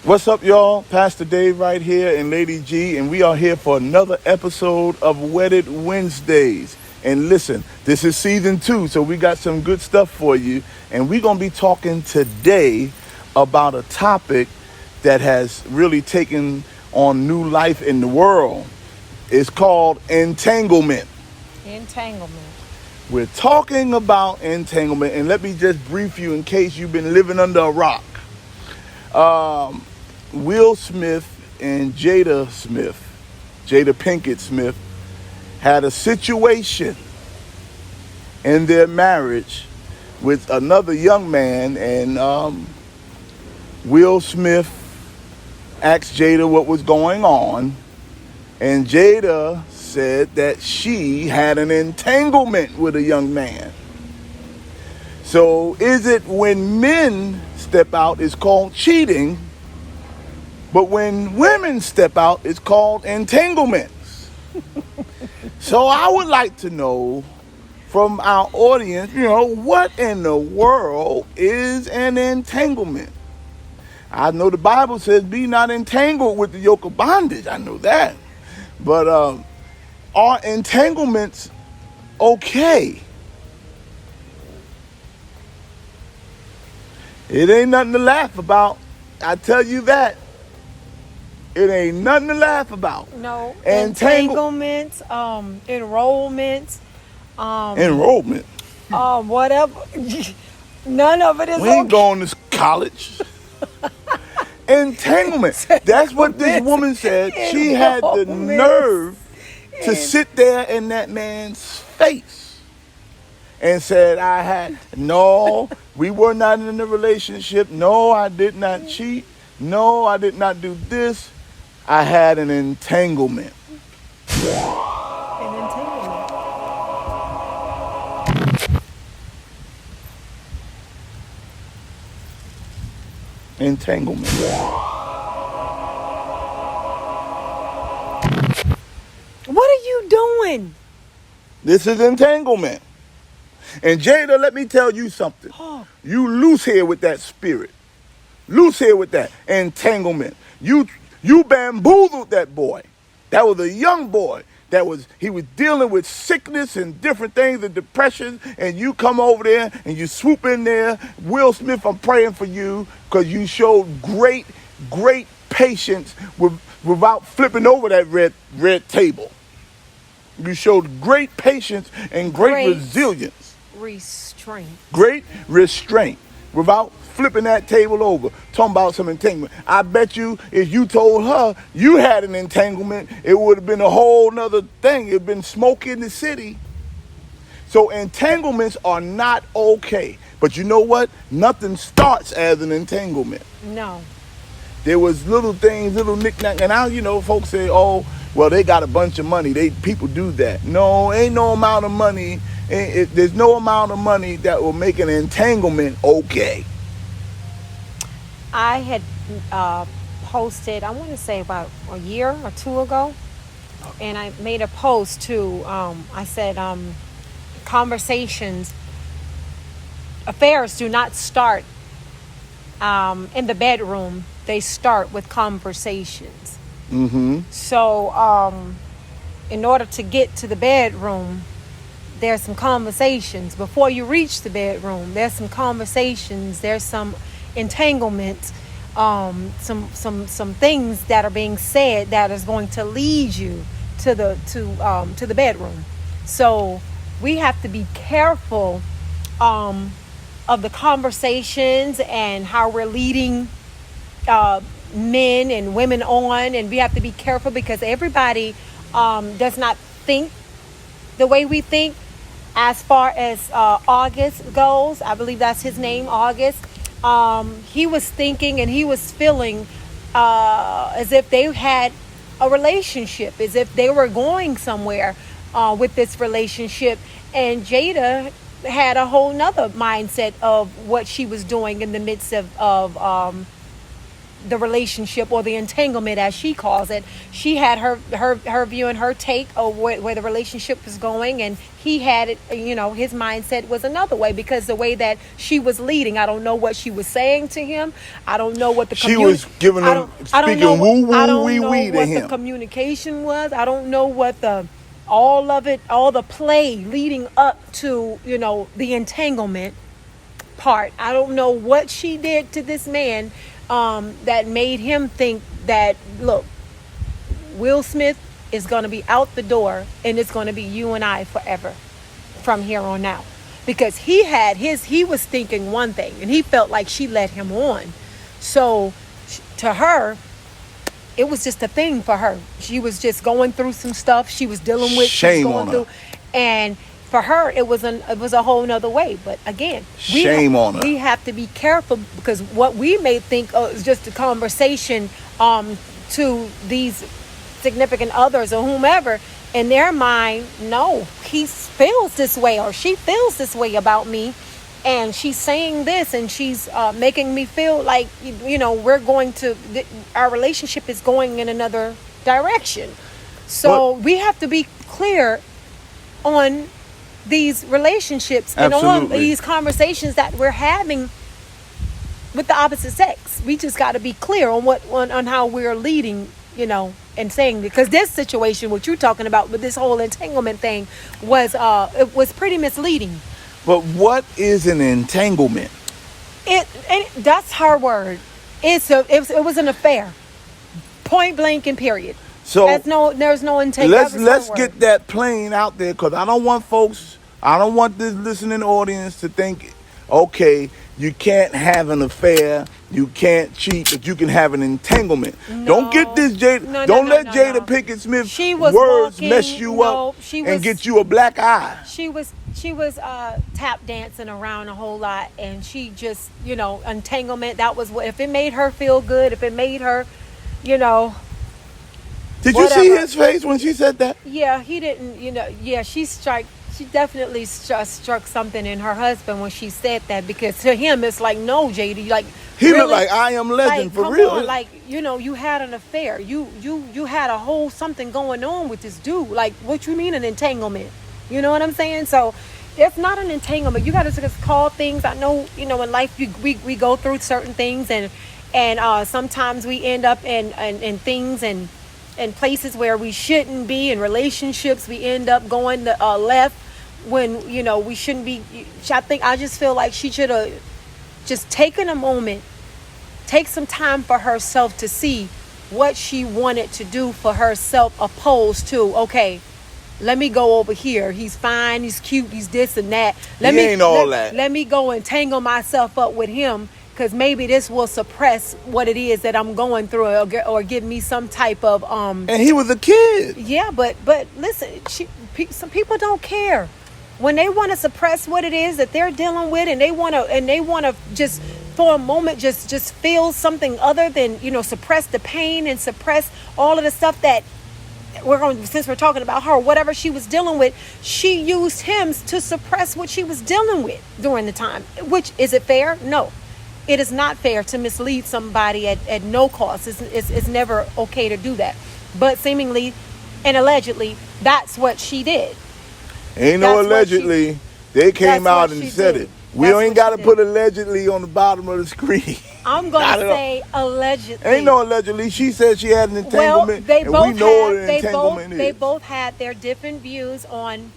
What's up, y'all? Pastor Dave right here and Lady G, and we are here for another episode of Wedded Wednesdays. And listen, this is season 2, so we got some good stuff for you. And we're going to be talking today about a topic that has really taken on new life in the world. It's called entanglement. Entanglement. We're talking about entanglement, and let me just brief you in case you've been living under a rock. Will Smith and Jada Pinkett Smith, had a situation in their marriage with another young man, and Will Smith asked Jada what was going on, and Jada said that she had an entanglement with a young man. So is it when men step out, it's called cheating, but when women step out, it's called entanglements? So I would like to know from our audience, what in the world is an entanglement? I know the Bible says be not entangled with the yoke of bondage. I know that. But are entanglements okay? It ain't nothing to laugh about. I tell you that. It ain't nothing to laugh about. No. Entanglements, enrollments. Enrollment? Whatever. None of it is We ain't going to college. Entanglement. That's what this woman said. She had the nerve to sit there in that man's face and said, no, we were not in a relationship. No, I did not cheat. No, I did not do this. I had an entanglement. An entanglement. Entanglement. What are you doing? This is entanglement. And Jada, let me tell you something. You loose here with that spirit. Loose here with that entanglement. You bamboozled that boy. That was a young boy. He was dealing with sickness and different things and depression, and you come over there and you swoop in there. Will Smith, I'm praying for you because you showed great patience without flipping over that red table. You showed great patience and great resilience. Restraint. Great restraint without flipping that table over, talking about some entanglement. I bet you if you told her you had an entanglement, it would have been a whole nother thing. It would have been smoke in the city. So entanglements are not okay. But you know what? Nothing starts as an entanglement. No. There was little things, little knick-knack. And now, folks say, oh, well, they got a bunch of money. People do that. No, ain't no amount of money. There's no amount of money that will make an entanglement okay. I had posted, I want to say about a year or two ago, and I made a post too. I said, affairs do not start in the bedroom. They start with conversations. Mm-hmm. So in order to get to the bedroom, there's some conversations. Before you reach the bedroom, there's some conversations. There's some entanglements, some things that are being said that is going to lead you to the bedroom. So we have to be careful of the conversations and how we're leading men and women on, and we have to be careful because everybody does not think the way we think. As far as August goes, I believe that's his name, August. He was thinking and he was feeling as if they had a relationship, as if they were going somewhere with this relationship. And Jada had a whole nother mindset of what she was doing in the midst of the relationship, or the entanglement as she calls it. She had her view and her take of where the relationship was going, and he had it, his mindset was another way, because the way that she was leading, I don't know what she was saying to him. I don't know what the She was giving him, speaking woo woo wee wee to him. The communication was. I don't know what all the play leading up to, the entanglement part. I don't know what she did to this man that made him think that, look, Will Smith is going to be out the door, and it's going to be you and I forever from here on out. Because he was thinking one thing, and he felt like she led him on. So to her, it was just a thing for her. She was just going through some stuff she was dealing with. Shame on her. And for her, it was a whole nother way. But again, shame on her. We have to be careful, because what we may think is just a conversation to these significant others or whomever, in their mind, no, he feels this way, or she feels this way about me, and she's saying this, and she's making me feel like, our relationship is going in another direction. So we have to be clear on these relationships and on these conversations that we're having with the opposite sex. We just got to be clear on how we're leading, and saying, because this situation, what you're talking about with this whole entanglement thing, it was pretty misleading. But what is an entanglement? That's her word. It was an affair, point blank and period. So there's no entanglement. Let's get that plain out there, because I don't want this listening audience to think, okay, you can't have an affair, you can't cheat, but you can have an entanglement. No, don't get this, Jada. Don't let Jada Pinkett Smith's words mess you up and get you a black eye. She was tap dancing around a whole lot, and she just, entanglement. That was what, if it made her feel good, if it made her, Did you see his face when she said that? Yeah, he didn't. Yeah, she definitely struck something in her husband when she said that, because to him it's like, no, JD, like he really, looked like I Am Legend, for real. On, like, you had an affair, you had a whole something going on with this dude. Like, what you mean an entanglement? You know what I'm saying? So it's not an entanglement. You got to just call things. I know, in life we go through certain things, and sometimes we end up in things and places where we shouldn't be. In relationships, we end up going left when we shouldn't be. I just feel like she should have just taken a moment, take some time for herself to see what she wanted to do for herself, opposed to, okay, let me go over here. He's fine, he's cute, he's this and that. Let me go and tangle myself up with him, because maybe this will suppress what it is that I'm going through, or give me some type of And he was a kid. Yeah, but listen, some people don't care when they want to suppress what it is that they're dealing with, and they want to just for a moment just feel something other than suppress the pain and suppress all of the stuff that since we're talking about her, whatever she was dealing with, she used him to suppress what she was dealing with during the time. Which, is it fair? No. It is not fair to mislead somebody at no cost. It's never okay to do that. But seemingly and allegedly, that's what she did. Ain't no allegedly. They came out and said it. We ain't got to put allegedly on the bottom of the screen. I'm going to say allegedly. Ain't no allegedly. She said she had an entanglement. Well, they both had their different views on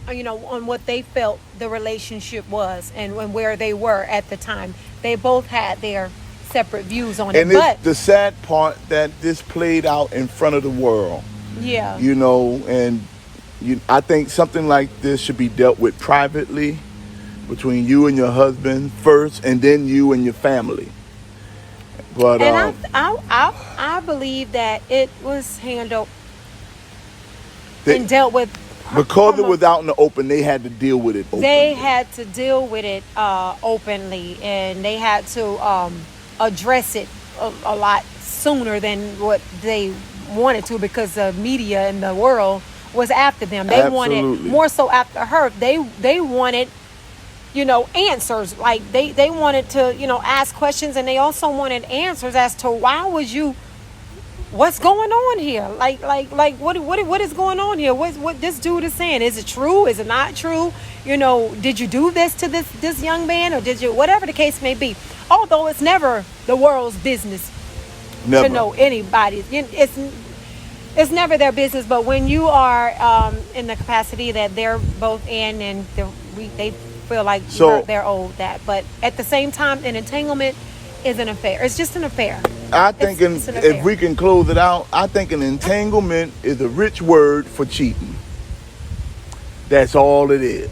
what they felt the relationship was and where they were at the time. They both had their separate views on it. And it's the sad part that this played out in front of the world. Yeah. I think something like this should be dealt with privately, between you and your husband first, and then you and your family. But I believe that it was handled and dealt with. Because it was out in the open, they had to deal with it openly. They had to deal with it openly, and they had to address it a lot sooner than what they wanted to, because the media and the world was after them. They wanted more so after her. They wanted answers. Like they wanted to, ask questions, and they also wanted answers as to what's going on here. Like what is going on here? What this dude is saying? Is it true? Is it not true? Did you do this to this young man, or did you, whatever the case may be? Although it's never the world's business Never. to know anybody. It's never their business. But when you are in the capacity that they're both in, and they feel like they're owed that. But at the same time, an entanglement is an affair. It's just an affair. I think it's an affair. If we can close it out, I think an entanglement is a rich word for cheating. That's all it is.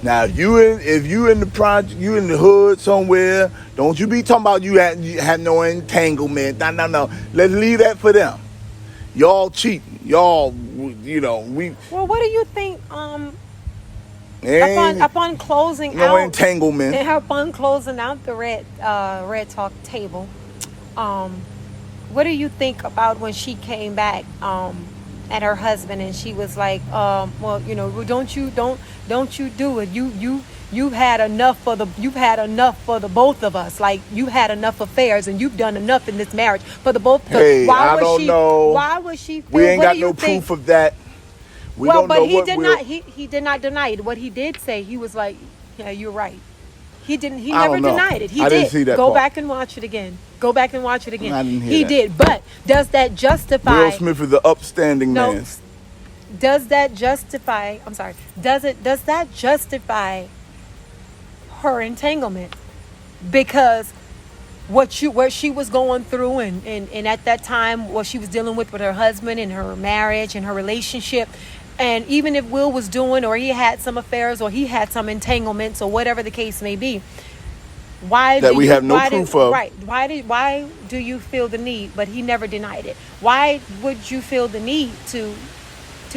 Now, if you in the project, you in the hood somewhere, don't you be talking about you have no entanglement. No. Let's leave that for them. Y'all cheating. Y'all, we. Well, what do you think? Upon closing no out entanglement. Upon closing out the red talk table, what do you think about when she came back at her husband, and she was like, well, don't you do it. You've had enough for the both of us. Like, you had enough affairs, and you've done enough in this marriage for the both of us. Hey, I don't know. Why was she? We ain't got no proof of that. He did not deny it. What he did say, he was like, yeah, you're right. He never denied it. He I did. Didn't see that Go part. back and watch it again. I didn't hear He that. did. But does that justify? Will Smith is an upstanding man. Does that justify? I'm sorry. Does that justify her entanglement? Because what she was going through, and at that time, what she was dealing with her husband and her marriage and her relationship. And even if Will was doing, or he had some affairs, or he had some entanglements, or whatever the case may be, why do you feel the need? But he never denied it. Why would you feel the need to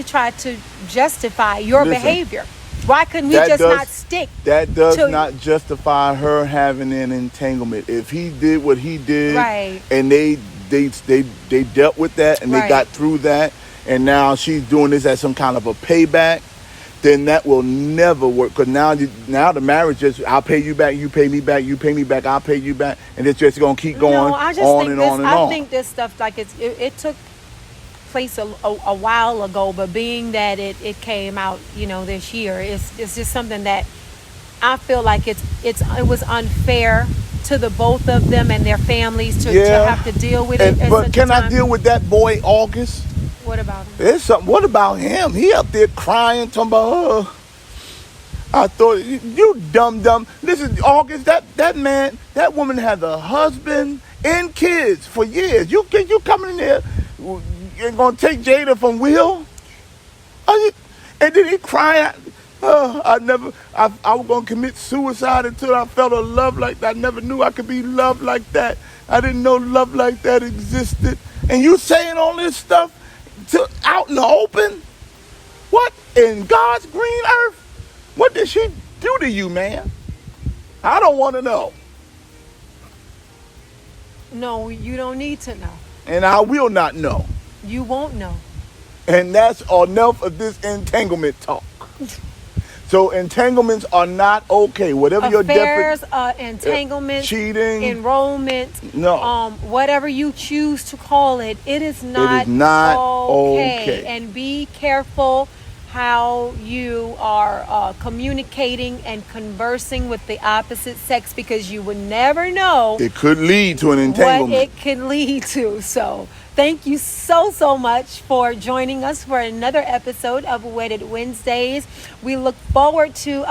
try to justify your behavior? Why couldn't we not stick? That does not justify her having an entanglement. If he did what he did, right, and they dealt with that, and they got through that, and now she's doing this as some kind of a payback, then that will never work. Because now the marriage is, I'll pay you back, you pay me back, you pay me back, I'll pay you back, and it's just going to keep going on and on. I think this stuff, like, it took place a while ago, but being that it came out, this year, it's just something that I feel like it was unfair to the both of them and their families to have to deal with it. But can I deal with that boy, August? What about him? There's something. What about him? He up there crying, talking about, I thought, you dumb. Listen, August, that woman has a husband and kids for years. You coming in there, you're gonna take Jada from Will? And then he crying. I was gonna commit suicide until I felt a love like that. I never knew I could be loved like that. I didn't know love like that existed. And you saying all this stuff out in the open? What in God's green earth? What did she do to you, man? I don't want to know. No, you don't need to know. And I will not know. You won't know. And that's enough of this entanglement talk. So entanglements are not okay. Whatever your affairs, entanglements, cheating, enrollment, whatever you choose to call it, it is not okay. And be careful how you are communicating and conversing with the opposite sex, because you would never know. It could lead to an entanglement. What it can lead to. So thank you so much for joining us for another episode of Wedded Wednesdays. We look forward to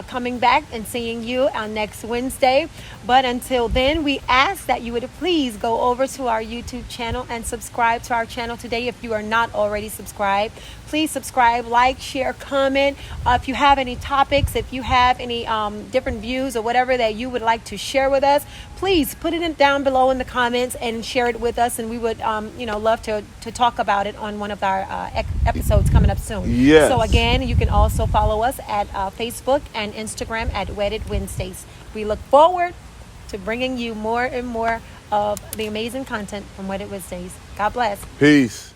coming back and seeing you on next Wednesday. But until then, we ask that you would please go over to our YouTube channel and subscribe to our channel today if you are not already subscribed. Please subscribe, like, share, comment. If you have any topics, if you have any different views or whatever that you would like to share with us, please put it down below in the comments and share it with us, and we would love to talk about it on one of our episodes coming up soon. Yes. So again, you can also follow us at Facebook and Instagram at Wedded Wednesdays. We look forward to bringing you more and more of the amazing content from Wedded Wednesdays. God bless. Peace.